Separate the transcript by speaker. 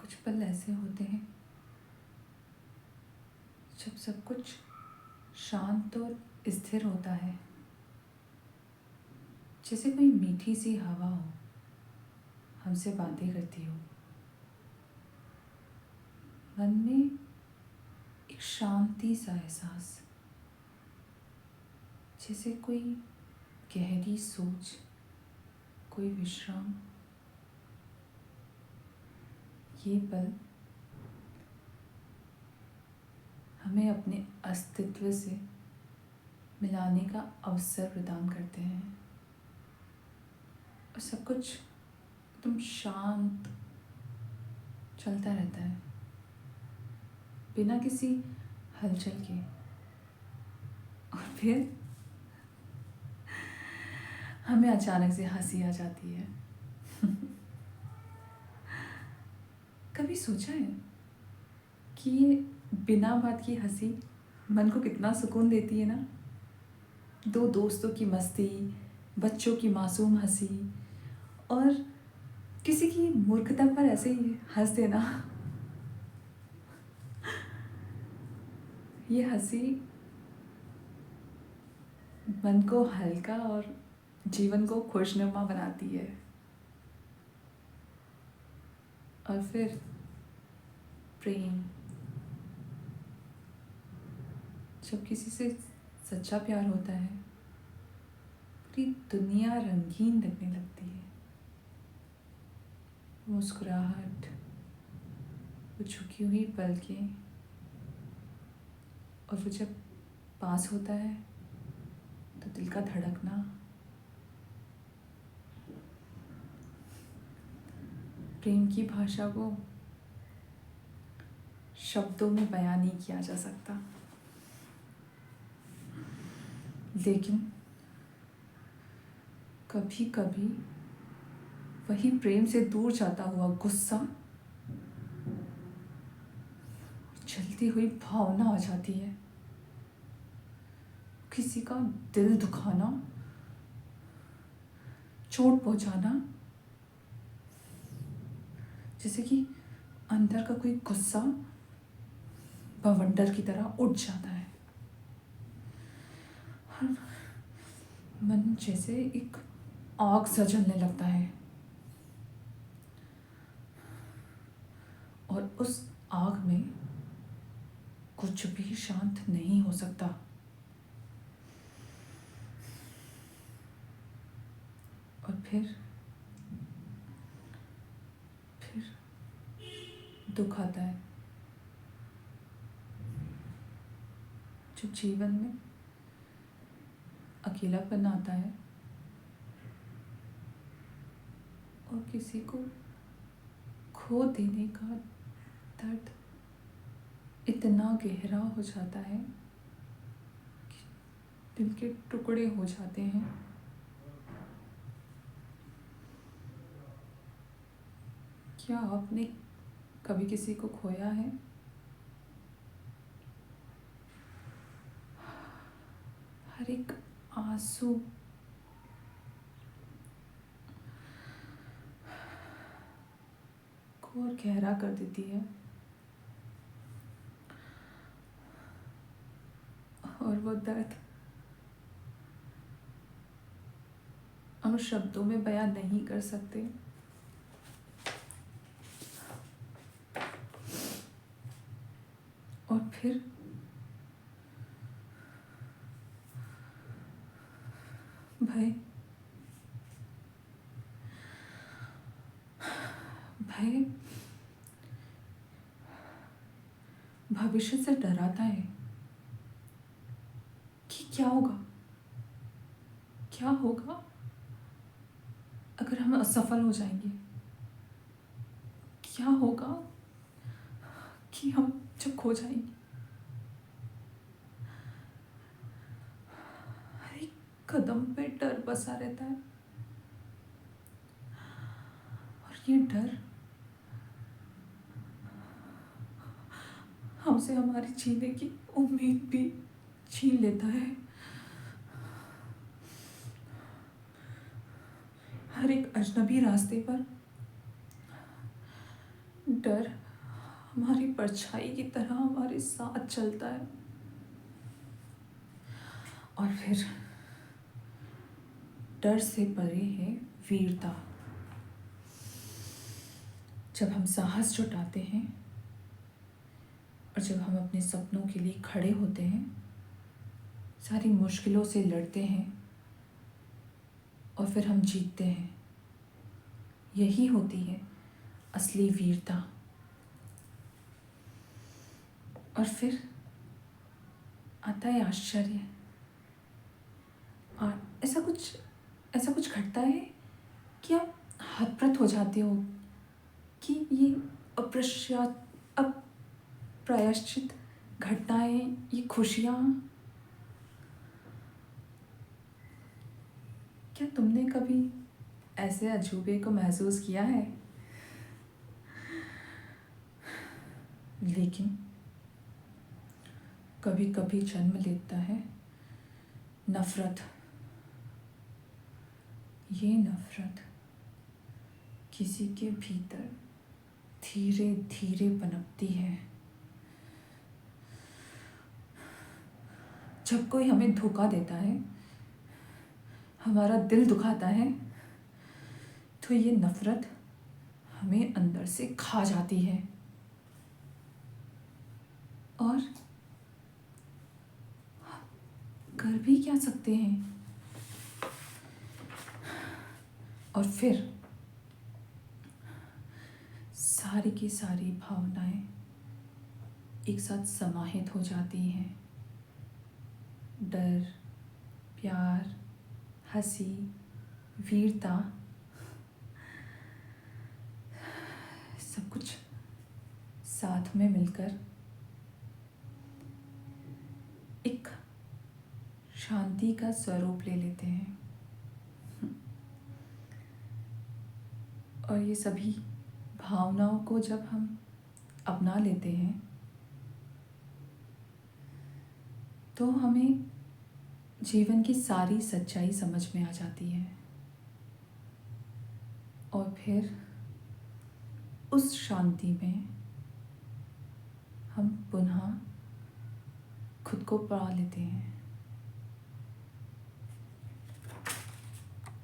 Speaker 1: कुछ पल ऐसे होते हैं जब सब कुछ शांत और स्थिर होता है, जैसे कोई मीठी सी हवा हो, हमसे बातें करती हो। मन में एक शांति सा एहसास, जैसे कोई गहरी सोच, कोई विश्राम। ये पल हमें अपने अस्तित्व से मिलाने का अवसर प्रदान करते हैं और सब कुछ एकदम शांत चलता रहता है, बिना किसी हलचल के। और फिर हमें अचानक से हंसी आ जाती है। कभी सोचा है कि ये बिना बात की हंसी मन को कितना सुकून देती है ना? दो दोस्तों की मस्ती, बच्चों की मासूम हंसी और किसी की मूर्खता पर ऐसे ही हंस देना। ये हंसी मन को हल्का और जीवन को खुशनुमा बनाती है। और फिर प्रेम, जब किसी से सच्चा प्यार होता है, पूरी दुनिया रंगीन लगने लगती है। मुस्कुराहट, वो झुकी हुई पलकें, और वो जब पास होता है तो दिल का धड़कना। प्रेम की भाषा को शब्दों में बयान नहीं किया जा सकता, लेकिन कभी कभी वही प्रेम से दूर जाता हुआ गुस्सा, जलती हुई भावना आ जाती है। किसी का दिल दुखाना, चोट पहुंचाना, जैसे कि अंदर का कोई गुस्सा बवंडर की तरह उठ जाता है। और मन जैसे एक आग सा जलने लगता है, और उस आग में कुछ भी शांत नहीं हो सकता। और फिर दुख आता है, जब जीवन में अकेलापन आता है और किसी को खो देने का दर्द इतना गहरा हो जाता है कि दिल के टुकड़े हो जाते हैं। क्या आपने कभी किसी को खोया है? हर एक आंसू को और गहरा कर देती है, और वो दर्द हम शब्दों में बयान नहीं कर सकते। और फिर भय, भय भविष्य से डराता है कि क्या होगा, क्या होगा अगर हम असफल हो जाएंगे, क्या होगा कि हम जब खो जाएंगे। हर एक कदम पे डर बसा रहता है, और ये डर हमसे हमारी जीने की उम्मीद भी छीन लेता है। हर एक अजनबी रास्ते पर डर हमारी परछाई की तरह हमारे साथ चलता है। और फिर डर से परे है वीरता। जब हम साहस जुटाते हैं और जब हम अपने सपनों के लिए खड़े होते हैं, सारी मुश्किलों से लड़ते हैं और फिर हम जीतते हैं, यही होती है असली वीरता। और फिर आता है आश्चर्य। और ऐसा कुछ घटता है कि आप हतप्रत हो जाते हो कि ये अप्रायश्चित घटनाएं, ये खुशियाँ, क्या तुमने कभी ऐसे अजूबे को महसूस किया है? लेकिन कभी कभी जन्म लेता है नफरत। ये नफरत किसी के भीतर धीरे धीरे पनपती है। जब कोई हमें धोखा देता है, हमारा दिल दुखाता है, तो ये नफरत हमें अंदर से खा जाती है। और कर भी क्या सकते हैं। और फिर सारी की सारी भावनाएं एक साथ समाहित हो जाती हैं। डर, प्यार, हंसी, वीरता, सब कुछ साथ में मिलकर एक शांति का स्वरूप ले लेते हैं। और ये सभी भावनाओं को जब हम अपना लेते हैं, तो हमें जीवन की सारी सच्चाई समझ में आ जाती है। और फिर उस शांति में हम पुनः खुद को पा लेते हैं।